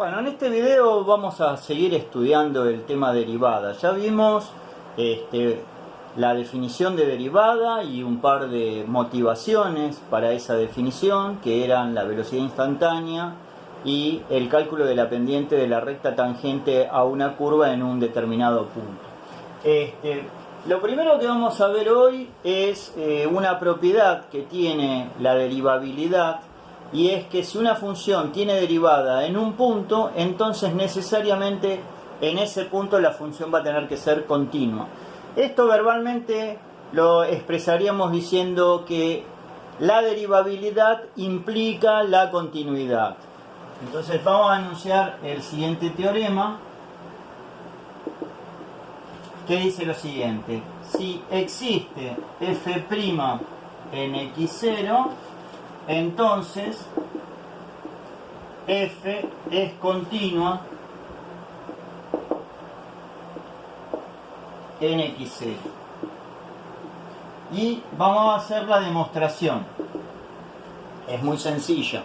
Bueno, en este video vamos a seguir estudiando el tema derivada. Ya vimos la definición de derivada y un par de motivaciones para esa definición, que eran la velocidad instantánea y el cálculo de la pendiente de la recta tangente a una curva en un determinado punto. Lo primero que vamos a ver hoy es una propiedad que tiene la derivabilidad, y es que si una función tiene derivada en un punto, entonces necesariamente en ese punto la función va a tener que ser continua. Esto verbalmente lo expresaríamos diciendo que la derivabilidad implica la continuidad. Entonces vamos a enunciar el siguiente teorema, que dice lo siguiente: si existe f' en x0, entonces f es continua en x0. Y vamos a hacer la demostración. Es muy sencilla.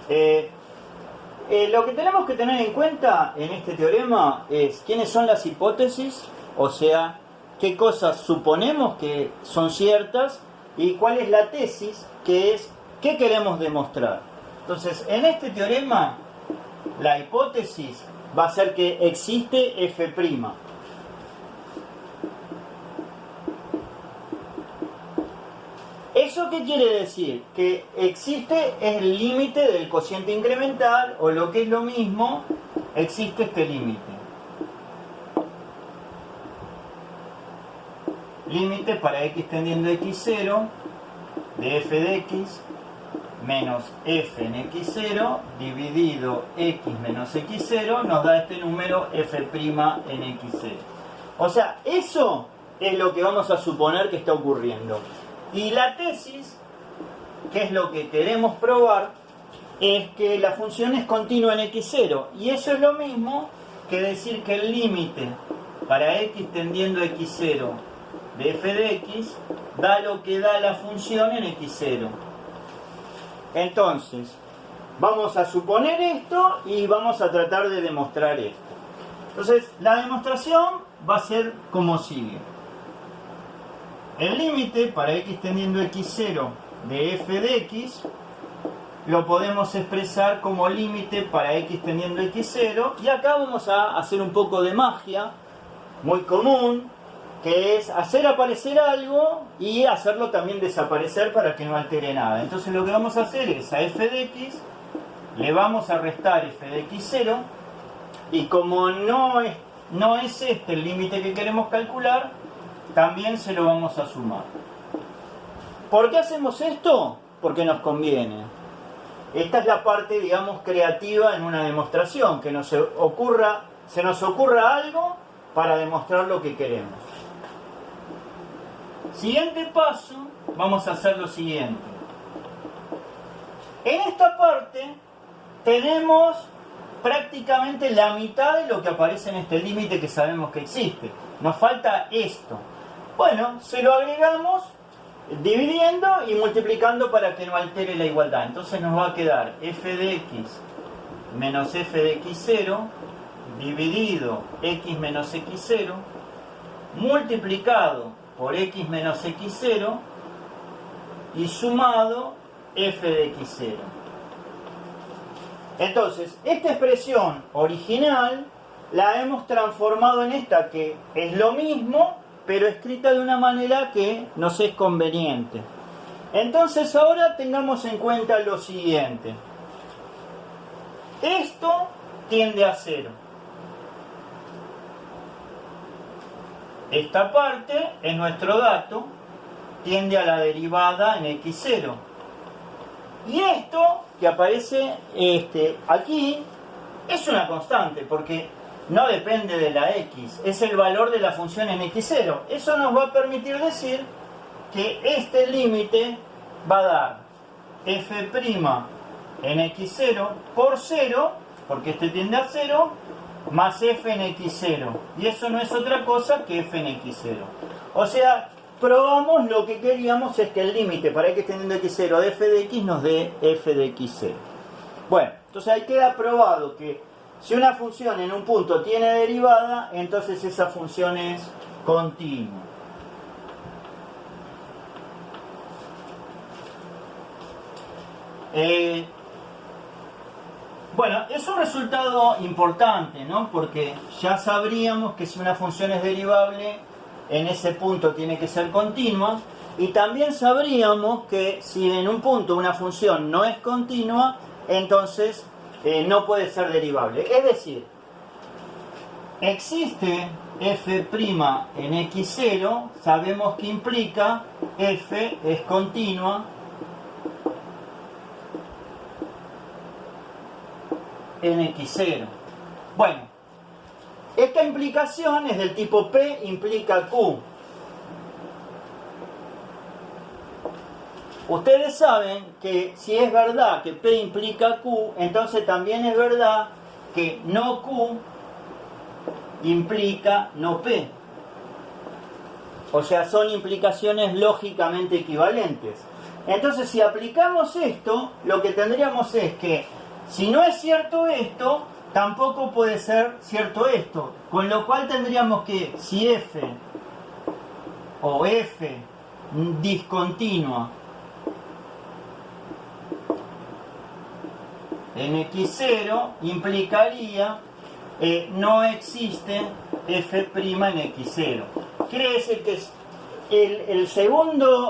Lo que tenemos que tener en cuenta en este teorema es quiénes son las hipótesis, o sea, qué cosas suponemos que son ciertas, y cuál es la tesis, que es qué queremos demostrar. Entonces, en este teorema, la hipótesis va a ser que existe f'. ¿Eso qué quiere decir? Que existe el límite del cociente incremental, o lo que es lo mismo, existe este límite. Límite para x tendiendo a x0 de f de x menos f en x0 dividido x menos x0 nos da este número f' en x0. O sea, eso es lo que vamos a suponer que está ocurriendo. Y la tesis, que es lo que queremos probar, es que la función es continua en x0. Y eso es lo mismo que decir que el límite para x tendiendo a x0 de f de x da lo que da la función en x0. Entonces, vamos a suponer esto y vamos a tratar de demostrar esto. Entonces, la demostración va a ser como sigue. El límite para x tendiendo a x0 de f de x lo podemos expresar como límite para x tendiendo a x0, y acá vamos a hacer un poco de magia muy común, que es hacer aparecer algo y hacerlo también desaparecer para que no altere nada. Entonces lo que vamos a hacer es a f de x le vamos a restar f de x0, y como no es este el límite que queremos calcular, también se lo vamos a sumar. ¿Por qué hacemos esto? Porque nos conviene. Esta es la parte, digamos, creativa en una demostración, que se nos ocurra algo para demostrar lo que queremos. Siguiente paso, vamos a hacer lo siguiente. En esta parte tenemos prácticamente la mitad de lo que aparece en este límite que sabemos que existe. Nos falta esto. Bueno, se lo agregamos dividiendo y multiplicando para que no altere la igualdad. Entonces nos va a quedar f de x menos f de x0 dividido x menos x0 multiplicado por x menos x0 y sumado f de x0. Entonces, esta expresión original la hemos transformado en esta, que es lo mismo, pero escrita de una manera que nos es conveniente. Entonces, ahora tengamos en cuenta lo siguiente. Esto tiende a 0. Esta parte es nuestro dato, tiende a la derivada en x0. Y esto que aparece aquí es una constante, porque no depende de la x, es el valor de la función en x0. Eso nos va a permitir decir que este límite va a dar f' en x0 por 0, porque este tiende a 0, más f en x0. Y eso no es otra cosa que f en x0. O sea, probamos lo que queríamos, es que el límite para x tendiendo a x0 de f de x nos dé f de x0. Bueno, entonces ahí queda probado que si una función en un punto tiene derivada, entonces esa función es continua. Bueno, es un resultado importante, ¿no? Porque ya sabríamos que si una función es derivable, en ese punto tiene que ser continua. Y también sabríamos que si en un punto una función no es continua, entonces no puede ser derivable. Es decir, existe f' en x0, sabemos que implica f es continua en x0. Bueno, esta implicación es del tipo P implica Q. Ustedes saben que si es verdad que P implica Q, entonces también es verdad que no Q implica no P. O sea, son implicaciones lógicamente equivalentes. Entonces, si aplicamos esto, lo que tendríamos es que si no es cierto esto, tampoco puede ser cierto esto. Con lo cual tendríamos que, si F o F discontinua en x0 implicaría no existe f' en x0. Quiere decir que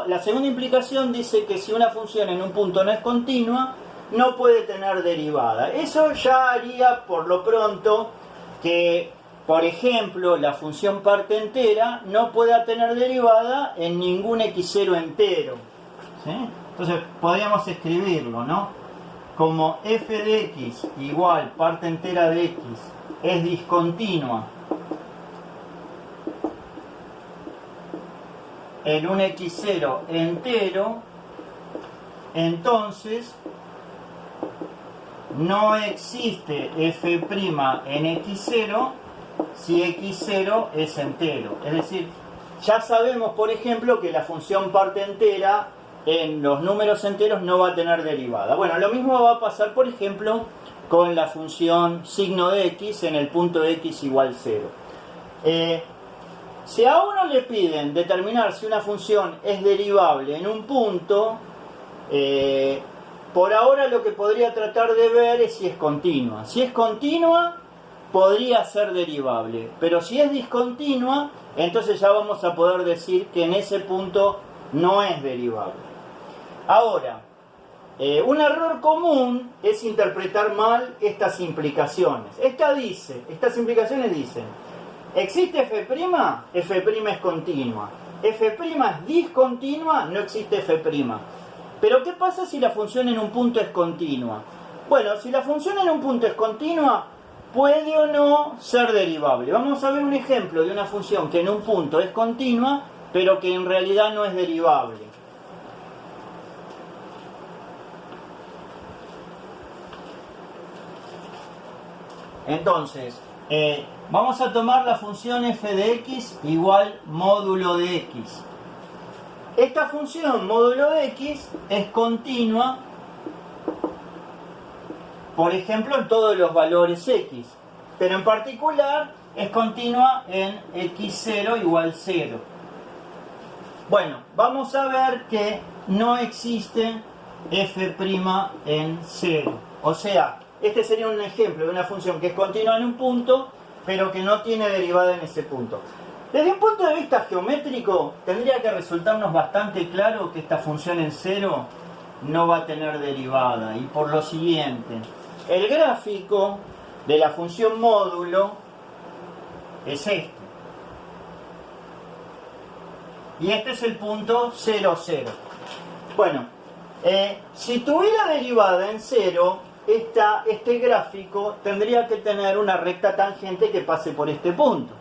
la segunda implicación dice que si una función en un punto no es continua, no puede tener derivada. Eso ya haría por lo pronto que, por ejemplo, la función parte entera no pueda tener derivada en ningún x0 entero. ¿Sí? Entonces podríamos escribirlo, ¿no? Como f de x igual parte entera de x es discontinua en un x0 entero, entonces no existe f' en x0 si x0 es entero. Es decir, ya sabemos, por ejemplo, que la función parte entera en los números enteros no va a tener derivada. Bueno, lo mismo va a pasar, por ejemplo, con la función signo de x en el punto de x igual 0. Si a uno le piden determinar si una función es derivable en un punto, por ahora lo que podría tratar de ver es si es continua. Si es continua, podría ser derivable. Pero si es discontinua, entonces ya vamos a poder decir que en ese punto no es derivable. Ahora, un error común es interpretar mal estas implicaciones. Estas implicaciones dicen, ¿existe f'? F' es continua. F' es discontinua, no existe f'. Pero ¿qué pasa si la función en un punto es continua? Bueno, si la función en un punto es continua, puede o no ser derivable. Vamos a ver un ejemplo de una función que en un punto es continua, pero que en realidad no es derivable. Entonces, vamos a tomar la función f de x igual módulo de x. Esta función módulo de x es continua, por ejemplo, en todos los valores x, pero en particular es continua en x0 igual 0. Bueno, vamos a ver que no existe f' en 0. O sea, este sería un ejemplo de una función que es continua en un punto, pero que no tiene derivada en ese punto. Desde un punto de vista geométrico, tendría que resultarnos bastante claro que esta función en 0 no va a tener derivada. Y por lo siguiente, el gráfico de la función módulo es este. Y este es el punto 0, 0. Bueno, si tuviera derivada en 0, este gráfico tendría que tener una recta tangente que pase por este punto.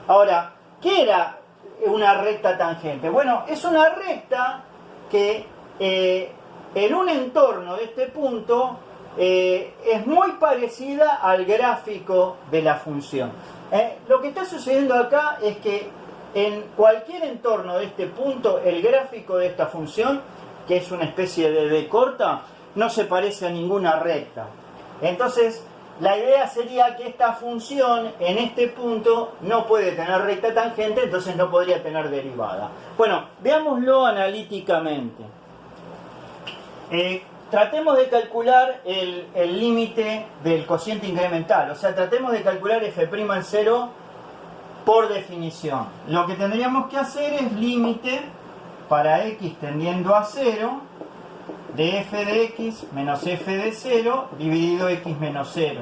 Ahora, ¿qué era una recta tangente? Bueno, es una recta que en un entorno de este punto es muy parecida al gráfico de la función. Lo que está sucediendo acá es que en cualquier entorno de este punto, el gráfico de esta función, que es una especie de D corta, no se parece a ninguna recta. Entonces, la idea sería que esta función en este punto no puede tener recta tangente, entonces no podría tener derivada. Bueno, veámoslo analíticamente. Tratemos de calcular el límite del cociente incremental, o sea, tratemos de calcular f' en 0 por definición. Lo que tendríamos que hacer es límite para x tendiendo a 0 de f de x menos f de 0 dividido x menos 0.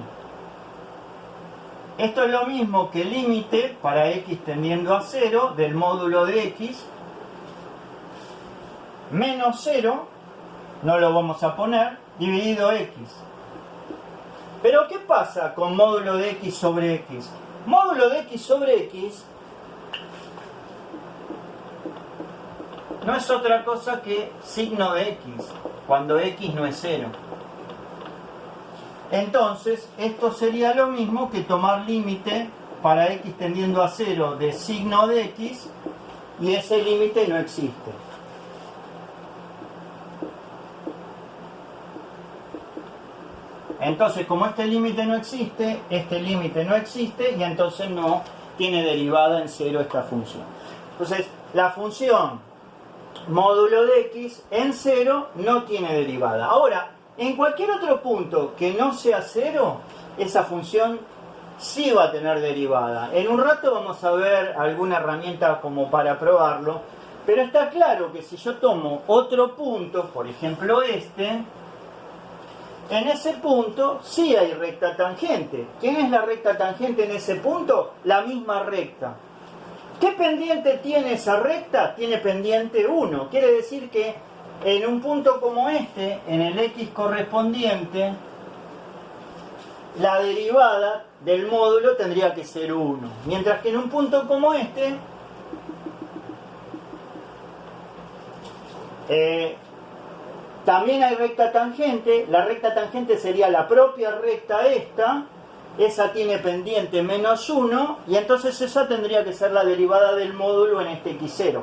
Esto es lo mismo que límite para x tendiendo a 0 del módulo de x menos 0, no lo vamos a poner, dividido x. Pero ¿qué pasa con módulo de x sobre x? Módulo de x sobre x no es otra cosa que signo de x, cuando x no es 0. Entonces, esto sería lo mismo que tomar límite para x tendiendo a 0 de signo de x, y ese límite no existe. Entonces, como este límite no existe, y entonces no tiene derivada en 0 esta función. Entonces, la función módulo de x en 0 no tiene derivada. Ahora, en cualquier otro punto que no sea 0, esa función sí va a tener derivada. En un rato vamos a ver alguna herramienta como para probarlo, pero está claro que si yo tomo otro punto, por ejemplo este, en ese punto sí hay recta tangente. ¿Quién es la recta tangente en ese punto? La misma recta. ¿Qué pendiente tiene esa recta? Tiene pendiente 1. Quiere decir que en un punto como este, en el x correspondiente, la derivada del módulo tendría que ser 1. Mientras que en un punto como este, también hay recta tangente. La recta tangente sería la propia recta esta. Esa tiene pendiente menos 1, y entonces esa tendría que ser la derivada del módulo en este x0.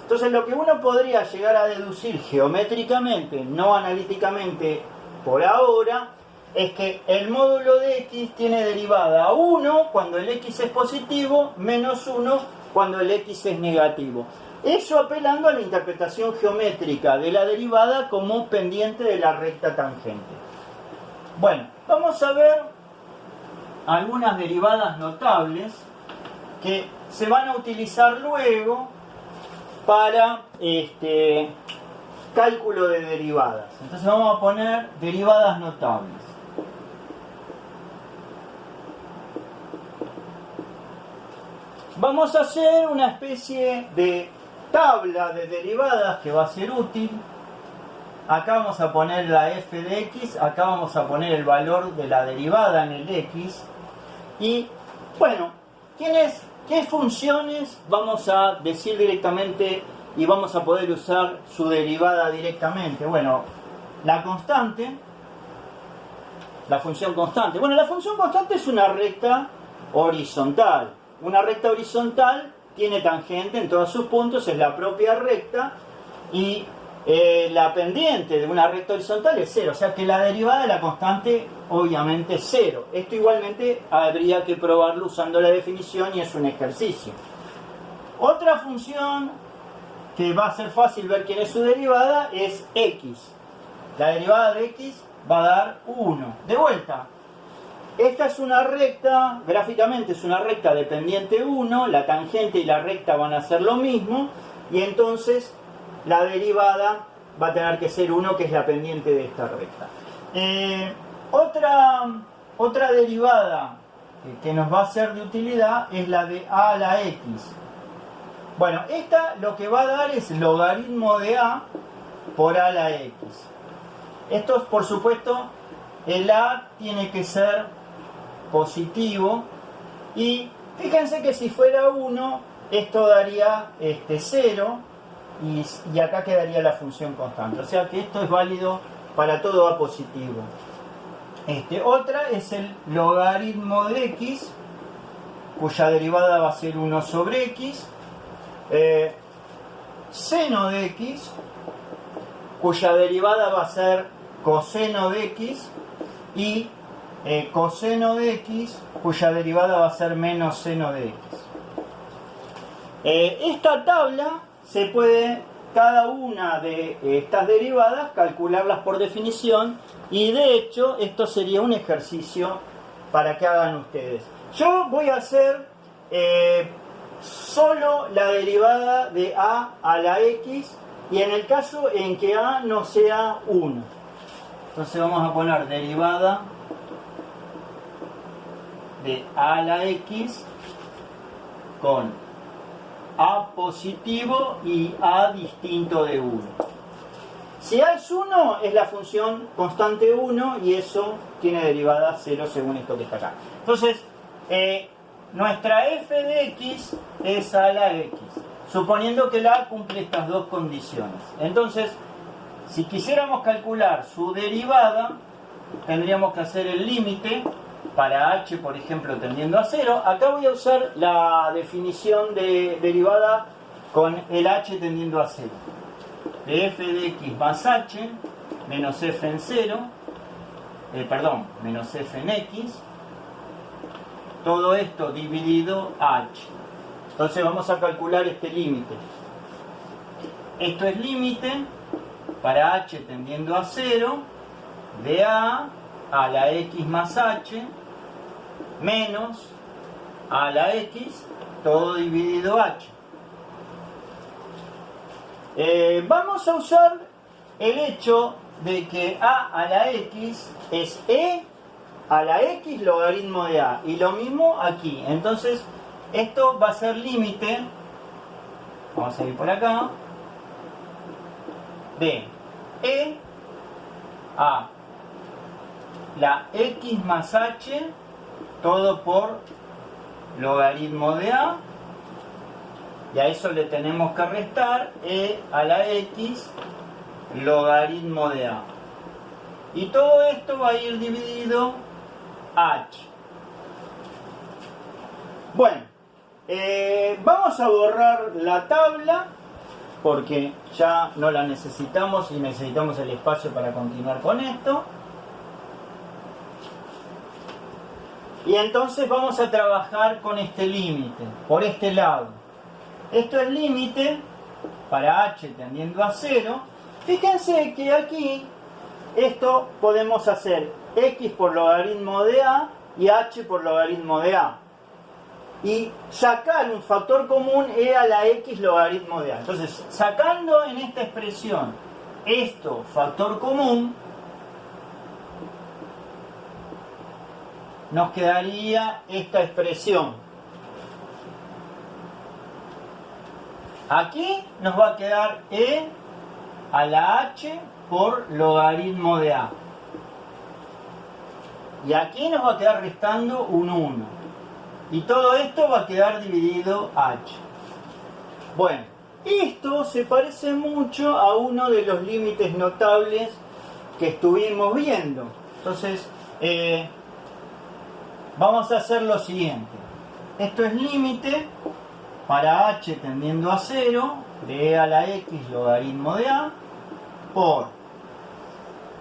Entonces lo que uno podría llegar a deducir geométricamente, no analíticamente por ahora, es que el módulo de x tiene derivada 1 cuando el x es positivo, menos 1 cuando el x es negativo. Eso apelando a la interpretación geométrica de la derivada como pendiente de la recta tangente. Bueno, vamos a ver algunas derivadas notables que se van a utilizar luego para cálculo de derivadas. Entonces vamos a poner derivadas notables. Vamos a hacer una especie de tabla de derivadas que va a ser útil. Acá vamos a poner la f de x, acá vamos a poner el valor de la derivada en el x. Y bueno, ¿qué funciones vamos a decir directamente y vamos a poder usar su derivada directamente? Bueno, la constante, la función constante. Bueno, la función constante es una recta horizontal. Una recta horizontal tiene tangente en todos sus puntos, es la propia recta, y la pendiente de una recta horizontal es 0, o sea que la derivada de la constante obviamente es 0. Esto igualmente habría que probarlo usando la definición y es un ejercicio. Otra función que va a ser fácil ver quién es su derivada es x. La derivada de x va a dar 1. De vuelta, esta es una recta, gráficamente es una recta de pendiente 1, la tangente y la recta van a ser lo mismo, y entonces la derivada va a tener que ser 1, que es la pendiente de esta recta. Otra derivada que nos va a ser de utilidad es la de a a la x. Bueno, esta lo que va a dar es logaritmo de a por a a la x. Esto, por supuesto, el a tiene que ser positivo, y fíjense que si fuera 1, esto daría 0, y acá quedaría la función constante. O sea que esto es válido para todo a positivo. Otra es el logaritmo de x, cuya derivada va a ser 1 sobre x. Seno de x, cuya derivada va a ser coseno de x. Y coseno de x, cuya derivada va a ser menos seno de x. Esta tabla se puede, cada una de estas derivadas, calcularlas por definición, y de hecho esto sería un ejercicio para que hagan ustedes. Yo voy a hacer solo la derivada de a la x, y en el caso en que a no sea 1. Entonces vamos a poner derivada de a a la x con a positivo y a distinto de 1. Si a es 1, es la función constante 1 y eso tiene derivada 0 según esto que está acá. Entonces, nuestra f de x es a la x, suponiendo que la a cumple estas dos condiciones. Entonces, si quisiéramos calcular su derivada, tendríamos que hacer el límite para h, por ejemplo, tendiendo a 0. Acá voy a usar la definición de derivada con el h tendiendo a 0. De f de x más h menos f en 0, menos f en x, todo esto dividido h. Entonces vamos a calcular este límite. Esto es límite para h tendiendo a 0 de a la x más h menos a la x, todo dividido h. Vamos a usar el hecho de que a la x es e a la x logaritmo de a, y lo mismo aquí. Entonces esto va a ser límite, vamos a ir por acá, de e a la x más h, todo por logaritmo de a, y a eso le tenemos que restar e a la x logaritmo de a. Y todo esto va a ir dividido h. Bueno, vamos a borrar la tabla porque ya no la necesitamos y necesitamos el espacio para continuar con esto. Y entonces vamos a trabajar con este límite, por este lado. Esto es límite para h tendiendo a 0. Fíjense que aquí esto podemos hacer x por logaritmo de a y h por logaritmo de a. Y sacar un factor común e a la x logaritmo de a. Entonces, sacando en esta expresión esto factor común, nos quedaría esta expresión. Aquí nos va a quedar e a la h por logaritmo de a. Y aquí nos va a quedar restando un 1. Y todo esto va a quedar dividido h. Bueno, esto se parece mucho a uno de los límites notables que estuvimos viendo. Entonces, vamos a hacer lo siguiente. Esto es límite para h tendiendo a 0 de e a la x logaritmo de a por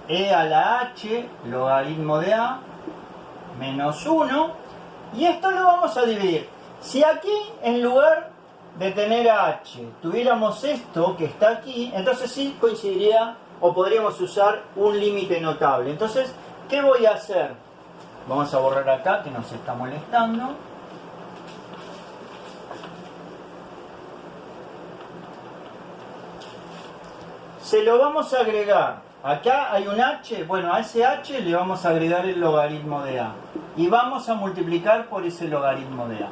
e a la h logaritmo de a menos 1, y esto lo vamos a dividir. Si aquí en lugar de tener a h tuviéramos esto que está aquí, entonces sí coincidiría o podríamos usar un límite notable. Entonces, ¿qué voy a hacer? Vamos a borrar acá que nos está molestando. Se lo vamos a agregar. Acá hay un h, bueno, a ese h le vamos a agregar el logaritmo de a. Y vamos a multiplicar por ese logaritmo de a.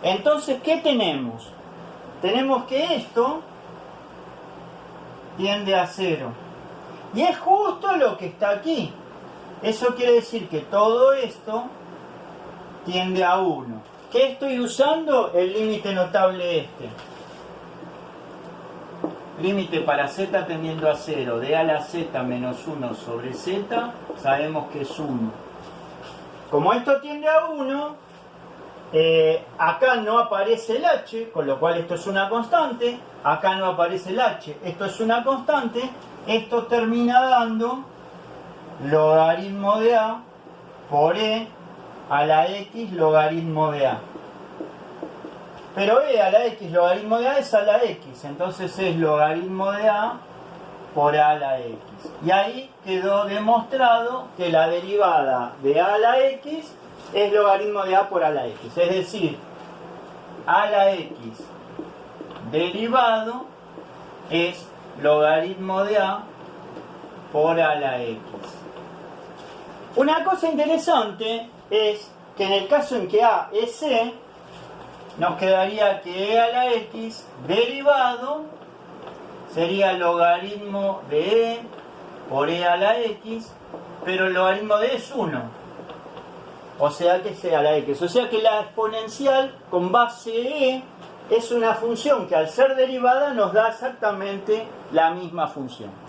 Entonces, ¿qué tenemos? Tenemos que esto tiende a 0. Y es justo lo que está aquí. Eso quiere decir que todo esto tiende a 1. ¿Qué estoy usando? El límite notable este. Límite para z tendiendo a 0 de a a la z menos 1 sobre z, sabemos que es 1. Como esto tiende a 1, acá no aparece el h, con lo cual esto es una constante. Acá no aparece el h, esto es una constante. Esto termina dando logaritmo de a por e a la x logaritmo de a. Pero e a la x logaritmo de a es a la x, entonces es logaritmo de a por a a la x. Y ahí quedó demostrado que la derivada de a la x es logaritmo de a por a la x. Es decir, a la x derivado es logaritmo de a por a la x. Una cosa interesante es que en el caso en que a es c, nos quedaría que e a la x derivado sería logaritmo de e por e a la x, pero el logaritmo de e es 1. O sea que es e a la x. O sea que la exponencial con base e es una función que al ser derivada nos da exactamente la misma función.